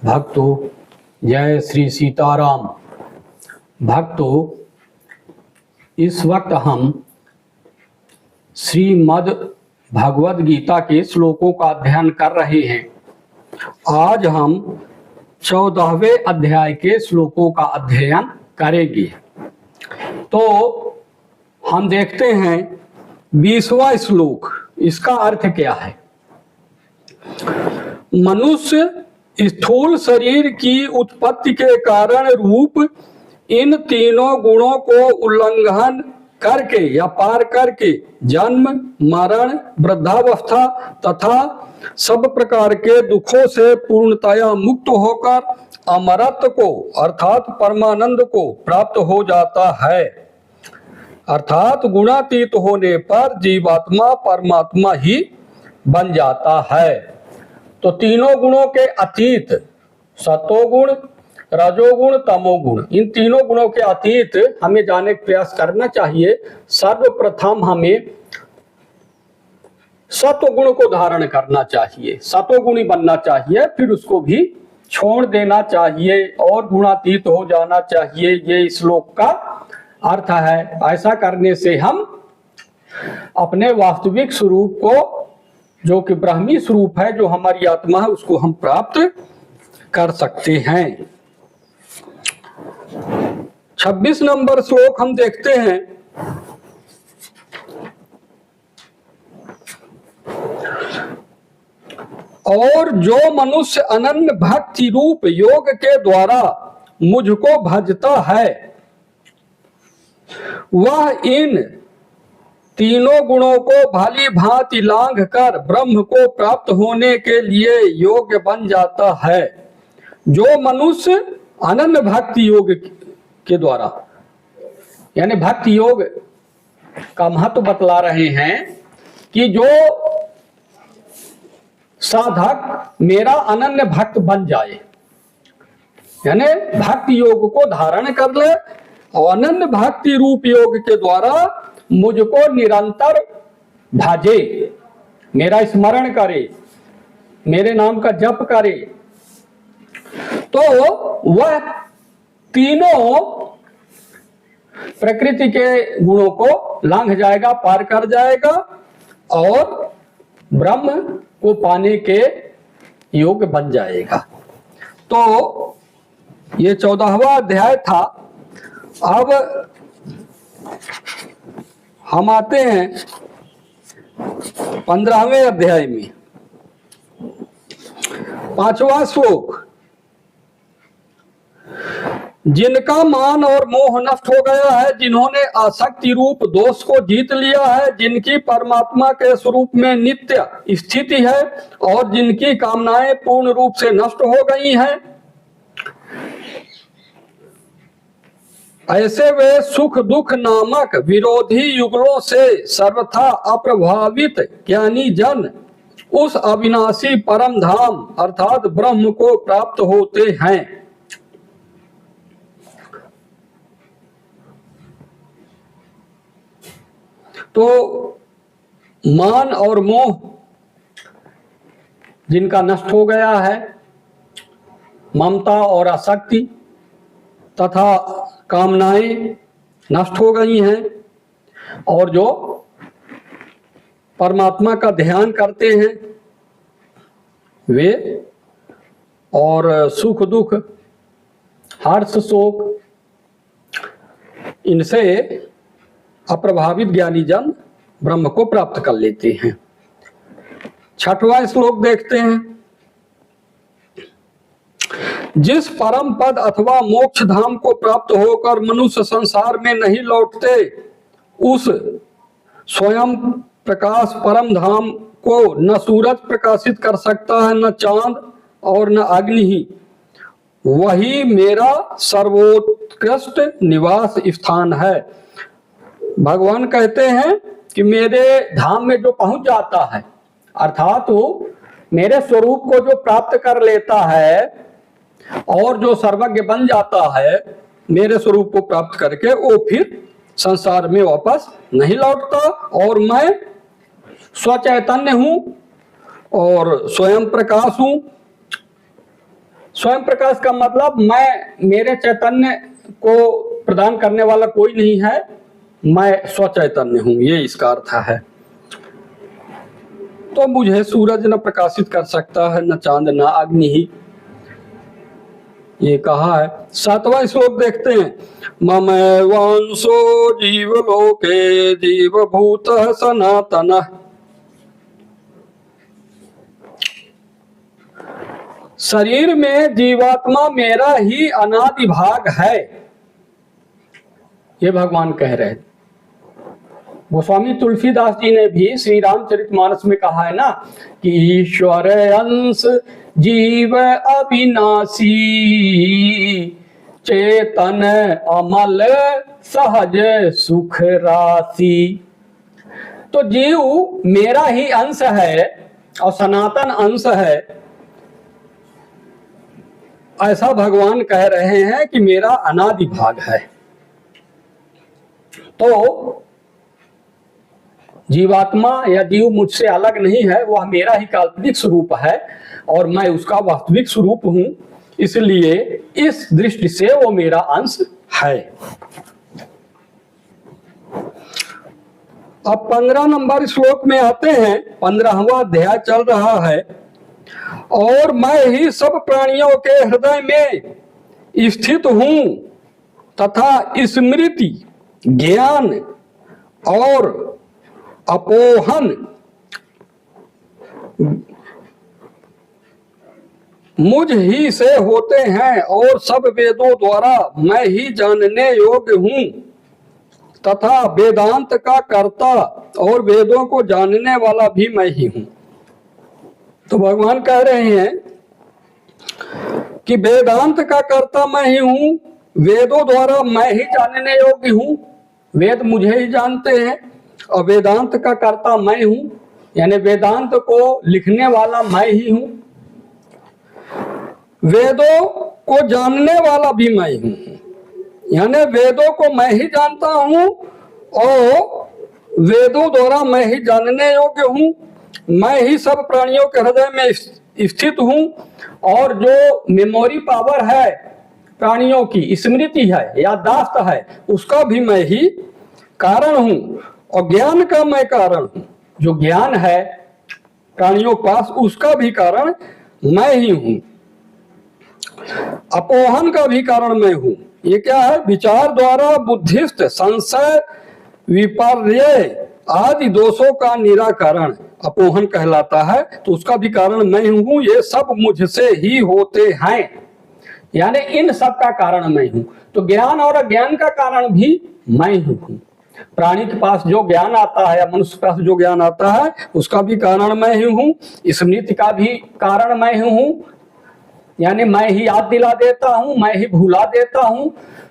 भक्तों, जय श्री सीताराम। भक्तों, इस वक्त हम श्रीमद् भगवद गीता के श्लोकों का अध्ययन कर रहे हैं। आज हम 14वें अध्याय के श्लोकों का अध्ययन करेंगे। तो हम देखते हैं 20वां श्लोक, इसका अर्थ क्या है। मनुष्य स्थूल शरीर की उत्पत्ति के कारण रूप इन तीनों गुणों को उल्लंघन करके या पार करके जन्म, मरण, वृद्धावस्था तथा सब प्रकार के दुखों से पूर्णतया मुक्त होकर अमरत्व को अर्थात परमानंद को प्राप्त हो जाता है। अर्थात गुणातीत होने पर जीवात्मा परमात्मा ही बन जाता है। तो तीनों गुणों के अतीत सतोगुण, रजोगुण, तमोगुण, इन तीनों गुणों के अतीत हमें जाने का प्रयास करना चाहिए। सर्वप्रथम हमें सतोगुण को धारण करना चाहिए, सतोगुणी बनना चाहिए, फिर उसको भी छोड़ देना चाहिए और गुणातीत हो जाना चाहिए। ये श्लोक का अर्थ है। ऐसा करने से हम अपने वास्तविक स्वरूप को, जो कि ब्रह्मी स्वरूप है, जो हमारी आत्मा है, उसको हम प्राप्त कर सकते हैं। 26 नंबर श्लोक हम देखते हैं। और जो मनुष्य अनन्य भक्ति रूप योग के द्वारा मुझको भजता है, वह इन तीनों गुणों को भली भांति लांघ कर ब्रह्म को प्राप्त होने के लिए योग्य बन जाता है। जो मनुष्य अनन्य भक्ति योग के द्वारा, यानी भक्ति योग का महत्व बतला रहे हैं कि जो साधक मेरा अनन्य भक्त बन जाए, यानी भक्ति योग को धारण कर ले और अनन्य भक्ति रूप योग के द्वारा मुझको निरंतर भाजे, मेरा स्मरण करे, मेरे नाम का जप करे, तो वह तीनों प्रकृति के गुणों को लांघ जाएगा, पार कर जाएगा और ब्रह्म को पाने के योग्य बन जाएगा। तो ये 14वां अध्याय था। अब हम आते हैं 15वें अध्याय में। 5वां श्लोक, जिनका मान और मोह नष्ट हो गया है, जिन्होंने आसक्ति रूप दोष को जीत लिया है, जिनकी परमात्मा के स्वरूप में नित्य स्थिति है और जिनकी कामनाएं पूर्ण रूप से नष्ट हो गई हैं, ऐसे वे सुख दुख नामक विरोधी युगलों से सर्वथा अप्रभावित ज्ञानी जन उस अविनाशी परम धाम अर्थात ब्रह्म को प्राप्त होते हैं। तो मान और मोह जिनका नष्ट हो गया है, ममता और आसक्ति तथा कामनाएं नष्ट हो गई हैं, और जो परमात्मा का ध्यान करते हैं वे, और सुख दुख, हर्ष शोक, इनसे अप्रभावित ज्ञानी जन ब्रह्म को प्राप्त कर लेते हैं। 6वां श्लोक देखते हैं। जिस परम पद अथवा मोक्ष धाम को प्राप्त होकर मनुष्य संसार में नहीं लौटते, उस स्वयं प्रकाश परम धाम को न सूरज प्रकाशित कर सकता है, न चांद और न अग्नि ही। वही मेरा सर्वोत्कृष्ट निवास स्थान है। भगवान कहते हैं कि मेरे धाम में जो पहुंच जाता है, अर्थात वो मेरे स्वरूप को जो प्राप्त कर लेता है और जो सर्वज्ञ बन जाता है, मेरे स्वरूप को प्राप्त करके वो फिर संसार में वापस नहीं लौटता। और मैं स्वचैतन्य हूं और स्वयं प्रकाश हूं, स्वयं प्रकाश का मतलब मेरे चैतन्य को प्रदान करने वाला कोई नहीं है, मैं स्वचैतन्य हूं, ये इसका अर्थ है। तो मुझे सूरज न प्रकाशित कर सकता है, न चांद न अग्नि ही, ये कहा है। 7वां श्लोक देखते हैं। ममैवांशो जीवलोके जीवभूतः सनातनः। शरीर में जीवात्मा मेरा ही अनादि भाग है, ये भगवान कह रहे हैं। गोस्वामी तुलसीदास जी ने भी श्री रामचरितमानस में कहा है ना कि ईश्वर अंश जीव अविनाशी, चेतन अमल सहज सुख राशि। तो जीव मेरा ही अंश है और सनातन अंश है, ऐसा भगवान कह रहे हैं कि मेरा अनादि भाग है। तो जीवात्मा या जीव मुझसे अलग नहीं है, वह मेरा ही काल्पनिक स्वरूप है और मैं उसका वास्तविक स्वरूप हूं, इसलिए इस दृष्टि से वो मेरा अंश है। अब 15 नंबर श्लोक में आते हैं। 15वां अध्याय चल रहा है। और मैं ही सब प्राणियों के हृदय में स्थित हूं तथा स्मृति, ज्ञान और अपोहन मुझ ही से होते हैं और सब वेदों द्वारा मैं ही जानने योग्य हूं तथा वेदांत का कर्ता और वेदों को जानने वाला भी मैं ही हूं। तो भगवान कह रहे हैं कि वेदांत का कर्ता मैं ही हूं, वेदों द्वारा मैं ही जानने योग्य हूं, वेद मुझे ही जानते हैं, और वेदांत का कर्ता मैं हूं, यानी वेदांत को लिखने वाला मैं ही हूं, वेदों को जानने वाला भी मैं हूं, यानी वेदों को मैं ही जानता हूं और वेदों द्वारा मैं ही जानने योग्य हूं, मैं ही सब प्राणियों के हृदय में स्थित हूं, और जो मेमोरी पावर है प्राणियों की, स्मृति है, याददाश्त है, उसका भी मैं ही कारण हूं, और ज्ञान का मैं कारण हूं। जो ज्ञान है प्राणियों के पास, उसका भी कारण मैं ही हूं। अपोहन का भी कारण मैं हूं। ये क्या है? विचार द्वारा बुद्धिस्त संशय विपर्य आदि दोषों का निराकरण अपोहन कहलाता है। तो उसका भी कारण मैं हूं। ये सब मुझसे ही होते हैं, यानी इन सब का कारण मैं हूं। तो ज्ञान और अज्ञान का कारण भी मैं ही हूं। प्राणी के पास जो ज्ञान आता है या मनुष्य के पास जो ज्ञान आता है, उसका भी कारण मैं ही हूं। स्मृति का भी कारण मैं ही हूं, यानी मैं ही याद दिला देता हूं, मैं ही भुला देता हूं।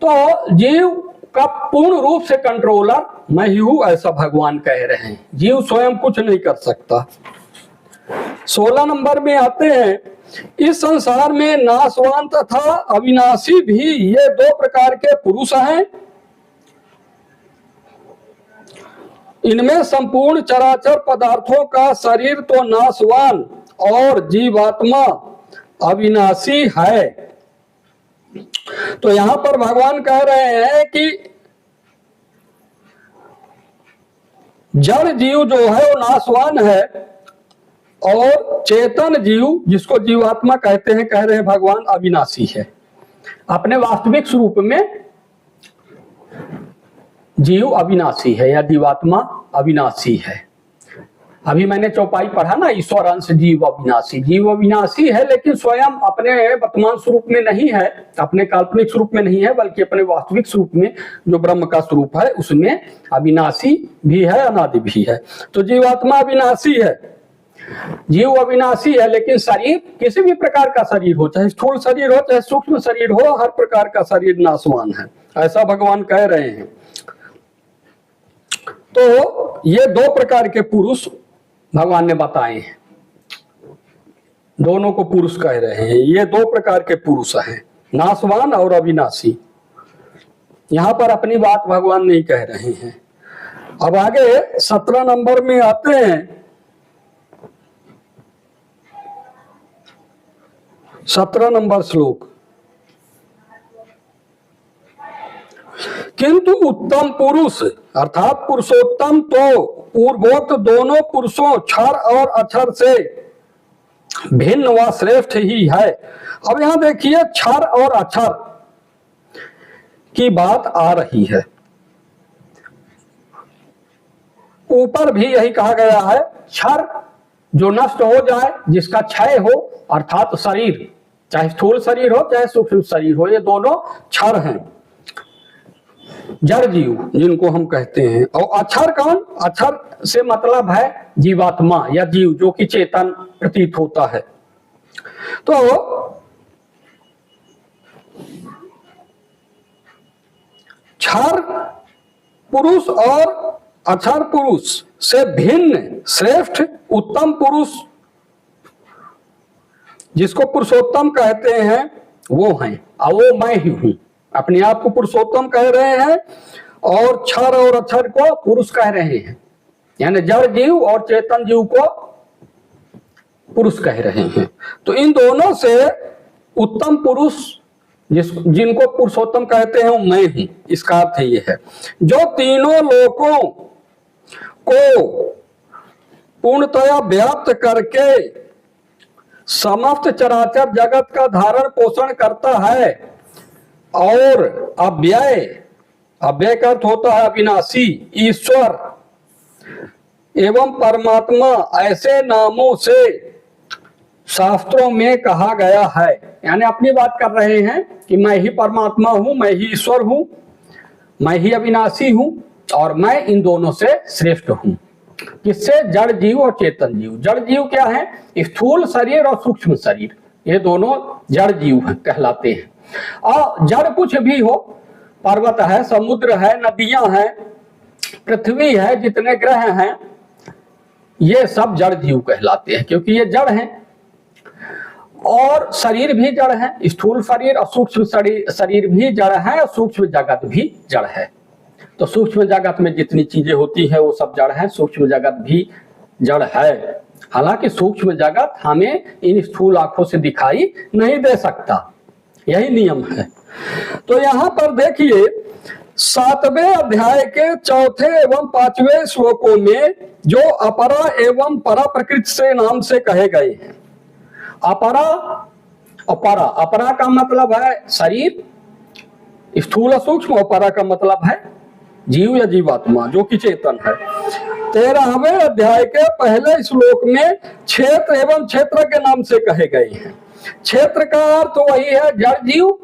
तो जीव का पूर्ण रूप से कंट्रोलर मैं ही हूं, ऐसा भगवान कह रहे हैं। जीव स्वयं कुछ नहीं कर सकता। 16 नंबर में आते हैं। इस संसार में नाशवान तथा अविनाशी भी ये दो प्रकार के पुरुष हैं। इनमें संपूर्ण चराचर पदार्थों का शरीर तो नाशवान और जीवात्मा अविनाशी है। तो यहां पर भगवान कह रहे हैं कि जड़ जीव जो है वो नाशवान है, और चेतन जीव जिसको जीवात्मा कहते हैं, कह रहे हैं भगवान, अविनाशी है। अपने वास्तविक स्वरूप में जीव अविनाशी है या जीवात्मा अविनाशी है। अभी मैंने चौपाई पढ़ा ना, ईश्वर अंश जीव अविनाशी। जीव अविनाशी है लेकिन स्वयं अपने वर्तमान स्वरूप में नहीं है, अपने काल्पनिक स्वरूप में नहीं है, बल्कि अपने वास्तविक स्वरूप में जो ब्रह्म का स्वरूप है उसमें अविनाशी भी है, अनादि भी है। तो जीवात्मा अविनाशी है, जीव अविनाशी है, लेकिन शरीर किसी भी प्रकार का शरीर हो, चाहे स्थूल शरीर हो चाहे सूक्ष्म शरीर हो, हर प्रकार का शरीर नाशवान है, ऐसा भगवान कह रहे हैं। तो ये दो प्रकार के पुरुष भगवान ने बताए हैं, दोनों को पुरुष कह रहे हैं। ये दो प्रकार के पुरुष हैं, नाशवान और अविनाशी। यहां पर अपनी बात भगवान नहीं कह रहे हैं। अब आगे 17 नंबर में आते हैं। 17 नंबर श्लोक। किंतु उत्तम पुरुष अर्थात पुरुषोत्तम तो पूर्वोक्त दोनों पुरुषों क्षर और अक्षर से भिन्न व श्रेष्ठ ही है। अब यहां देखिए क्षर और अक्षर की बात आ रही है। ऊपर भी यही कहा गया है, क्षर जो नष्ट हो जाए, जिसका क्षय हो, अर्थात शरीर, चाहे स्थूल शरीर हो चाहे सूक्ष्म शरीर हो, ये दोनों क्षर हैं, जड़ जीव जिनको हम कहते हैं। और अक्षर कौन? अक्षर से मतलब है जीवात्मा या जीव, जो कि चेतन प्रतीत होता है। तो क्षर पुरुष और अक्षर पुरुष से भिन्न श्रेष्ठ उत्तम पुरुष, जिसको पुरुषोत्तम कहते हैं, वो हैं। और वो मैं ही हूं। अपने आप को पुरुषोत्तम कह रहे हैं और क्षर और अक्षर को पुरुष कह रहे हैं, यानी जड़ जीव और चेतन जीव को पुरुष कह रहे हैं। तो इन दोनों से उत्तम पुरुष जिनको पुरुषोत्तम कहते हैं, वो मैं हूं। इसका अर्थ ये है, जो तीनों लोकों को पूर्णतया व्याप्त करके समस्त चराचर जगत का धारण पोषण करता है और अव्यय, अव्यय का अर्थ होता है अविनाशी, ईश्वर एवं परमात्मा ऐसे नामों से शास्त्रों में कहा गया है। यानी अपनी बात कर रहे हैं कि मैं ही परमात्मा हूं, मैं ही ईश्वर हूं, मैं ही अविनाशी हूं और मैं इन दोनों से श्रेष्ठ हूं। किससे? जड़ जीव और चेतन जीव। जड़ जीव क्या है? स्थूल शरीर और सूक्ष्म शरीर, ये दोनों जड़ जीव हैं, कहलाते हैं। और जड़ कुछ भी हो, पर्वत है, समुद्र है, नदियां हैं, पृथ्वी है, जितने ग्रह हैं, ये सब जड़ जीव कहलाते हैं, क्योंकि ये जड़ हैं। और शरीर भी जड़ है, स्थूल शरीर और सूक्ष्म शरीर भी जड़ है और सूक्ष्म जगत भी जड़ है। तो सूक्ष्म जगत में जितनी चीजें होती है वो सब जड़ है, सूक्ष्म जगत भी जड़ है। हालांकि सूक्ष्म जगत हमें इन स्थूल आंखों से दिखाई नहीं दे सकता, यही नियम है। तो यहां पर देखिए 7वें अध्याय के 4 एवं 5वें श्लोकों में जो अपरा एवं परा प्रकृति से नाम से कहे गए हैं। अपरा और परा, अपरा का मतलब है शरीर, स्थूल और सूक्ष्म, और परा का मतलब है जीव या जीवात्मा, जो कि चेतन है। 13वें अध्याय के पहले श्लोक में क्षेत्र एवं क्षेत्र के नाम से कहे गए हैं। क्षेत्र का अर्थ वही है जड़ जीव,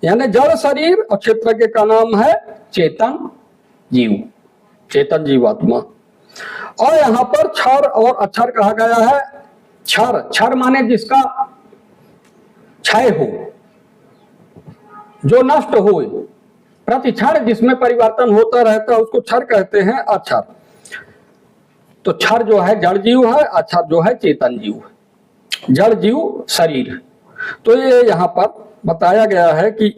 यानी जड़ शरीर, और क्षेत्र के का नाम है चेतन जीव, चेतन जीवात्मा। और यहाँ पर क्षर और अक्षर कहा गया है। क्षर, क्षर माने जिसका क्षय हो, जो नष्ट हो, प्रतिक्षण जिसमें परिवर्तन होता रहता है, उसको क्षर कहते हैं। अक्षर तो क्षर जो है जड़ जीव है, अक्षर जो है चेतन जीव है, जड़ जीव शरीर। तो ये यहाँ पर बताया गया है कि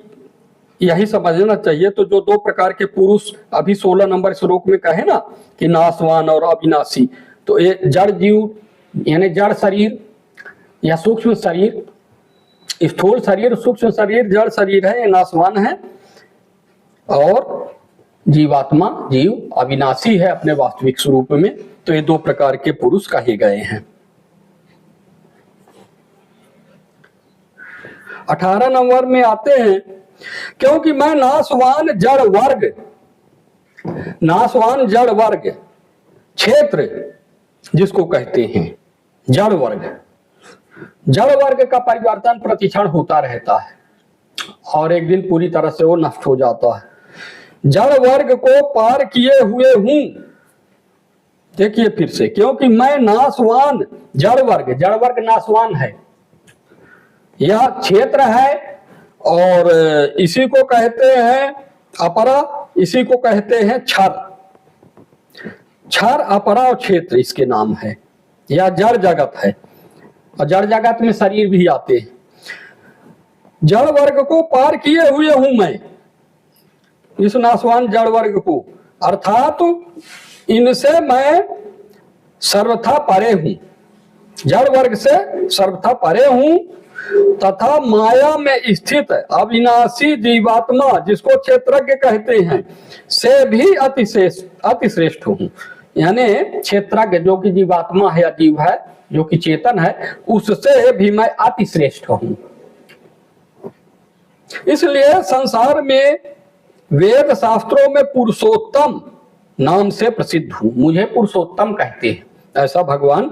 यही समझना चाहिए। तो जो 2 प्रकार के पुरुष अभी 16 नंबर श्लोक में कहे ना कि नाशवान और अविनाशी, तो ये जड़ जीव यानी जड़ शरीर या सूक्ष्म शरीर, स्थूल शरीर, सूक्ष्म शरीर, जड़ शरीर है, ये नाशवान है, और जीवात्मा जीव अविनाशी है अपने वास्तविक स्वरूप में। तो ये 2 प्रकार के पुरुष कहे गए हैं। 18 नंबर में आते हैं, क्योंकि मैं नाशवान जड़ वर्ग, नाशवान जड़ वर्ग, क्षेत्र जिसको कहते हैं जड़ वर्ग, जड़ वर्ग का परिवर्तन प्रतिक्षण होता रहता है और एक दिन पूरी तरह से वो नष्ट हो जाता है। जड़ वर्ग को पार किए हुए हूं। देखिए फिर से, क्योंकि मैं नाशवान जड़ वर्ग नाशवान है, यह क्षेत्र है और इसी को कहते हैं अपरा, इसी को कहते हैं क्षर। क्षर, अपरा और क्षेत्र इसके नाम है, यह जड़ जगत है और जड़ जगत में शरीर भी आते हैं। जड़ वर्ग को पार किए हुए हूं मैं, इस नाशवान जड़ वर्ग को, अर्थात इनसे मैं सर्वथा परे हूं, जड़ वर्ग से सर्वथा परे हूं तथा माया में स्थित अविनाशी जीवात्मा जिसको क्षेत्रज्ञ कहते हैं से भी अतिश्रेष्ठ हूँ। यानी क्षेत्रज्ञ जो कि जीवात्मा है या जीव है जो कि चेतन है उससे भी मैं अतिश्रेष्ठ हूँ। इसलिए संसार में वेद शास्त्रों में पुरुषोत्तम नाम से प्रसिद्ध हूं, मुझे पुरुषोत्तम कहते हैं, ऐसा भगवान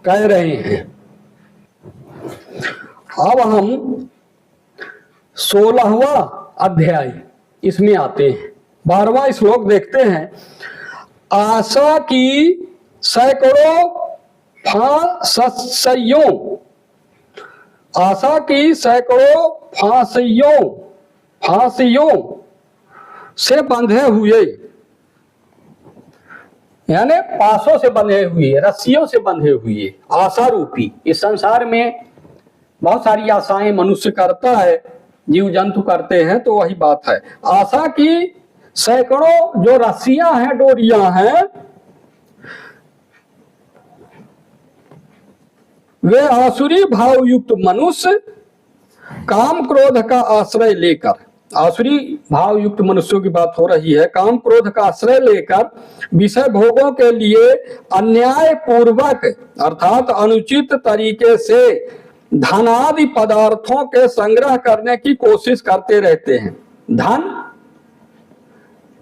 कह रहे हैं। अब हम 16वां अध्याय इसमें आते हैं। 12वां श्लोक देखते हैं। आशा की सैकड़ों फांसियों, आशा की सैकड़ों फांसियों से बंधे हुए, यानी पासों से बंधे हुए, रस्सियों से बंधे हुए आशा रूपी। इस संसार में बहुत सारी आशाएं मनुष्य करता है, जीव जंतु करते हैं, तो वही बात है। आशा की सैकड़ों जो रस्सियां हैं, डोरियां हैं, वे आसुरी भाव युक्त मनुष्य काम क्रोध का आश्रय लेकर, आसुरी भाव युक्त मनुष्यों की बात हो रही है, काम क्रोध का आश्रय लेकर विषय भोगों के लिए अन्याय पूर्वक अर्थात अनुचित तरीके से धनादि पदार्थों के संग्रह करने की कोशिश करते रहते हैं। धन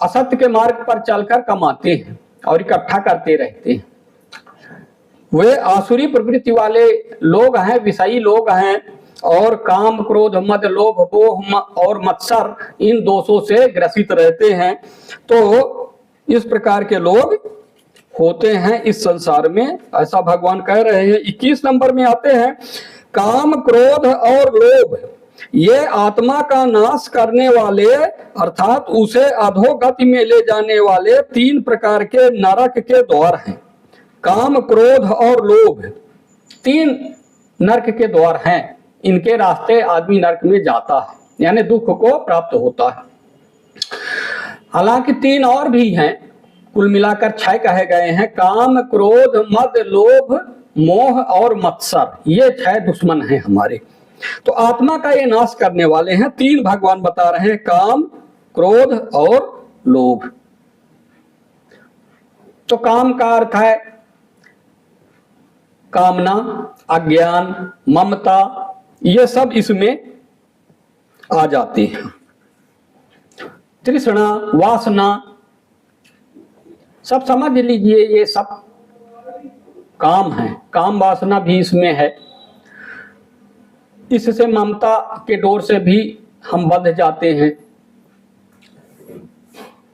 असत्य के मार्ग पर चलकर कमाते हैं और इकट्ठा करते रहते हैं। वे आसुरी प्रवृत्ति वाले लोग हैं, विषयी लोग हैं, और काम क्रोध मद लोभ मोह और मत्सर इन दोषों से ग्रसित रहते हैं। तो इस प्रकार के लोग होते हैं इस संसार में, ऐसा भगवान कह रहे हैं। 21 नंबर में आते हैं। काम क्रोध और लोभ ये आत्मा का नाश करने वाले अर्थात उसे अधोगति में ले जाने वाले 3 प्रकार के नरक के द्वार हैं। काम क्रोध और लोभ 3 नरक के द्वार हैं, इनके रास्ते आदमी नरक में जाता है, यानी दुख को प्राप्त होता है। हालांकि 3 और भी हैं, कुल मिलाकर 6 कहे गए हैं। काम क्रोध मद लोभ मोह और मत्सर, ये 6 दुश्मन हैं हमारे। तो आत्मा का ये नाश करने वाले हैं। 3 भगवान बता रहे हैं, काम क्रोध और लोभ। तो काम का अर्थ है कामना, अज्ञान, ममता, ये सब इसमें आ जाती है। तृष्णा, वासना, सब समझ लीजिए, ये सब काम है। काम वासना भी इसमें है। इससे ममता के डोर से भी हम बंध जाते हैं।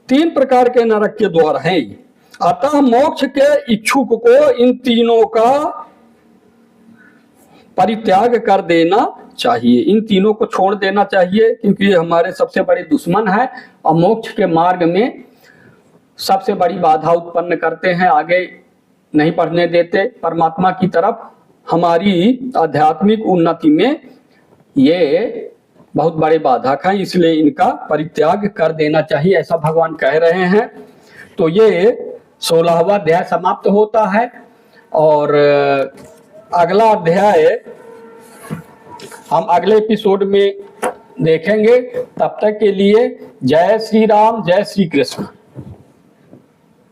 3 प्रकार के नरक के द्वार हैं। अतः मोक्ष के इच्छुक को इन तीनों का परित्याग कर देना चाहिए, इन तीनों को छोड़ देना चाहिए, क्योंकि ये हमारे सबसे बड़े दुश्मन है और मोक्ष के मार्ग में सबसे बड़ी बाधा उत्पन्न करते हैं, आगे नहीं बढ़ने देते परमात्मा की तरफ। हमारी आध्यात्मिक उन्नति में ये बहुत बड़े बाधक हैं, इसलिए इनका परित्याग कर देना चाहिए, ऐसा भगवान कह रहे हैं। तो ये 16वां अध्याय समाप्त होता है और अगला अध्याय हम अगले एपिसोड में देखेंगे। तब तक के लिए जय श्री राम, जय श्री कृष्ण।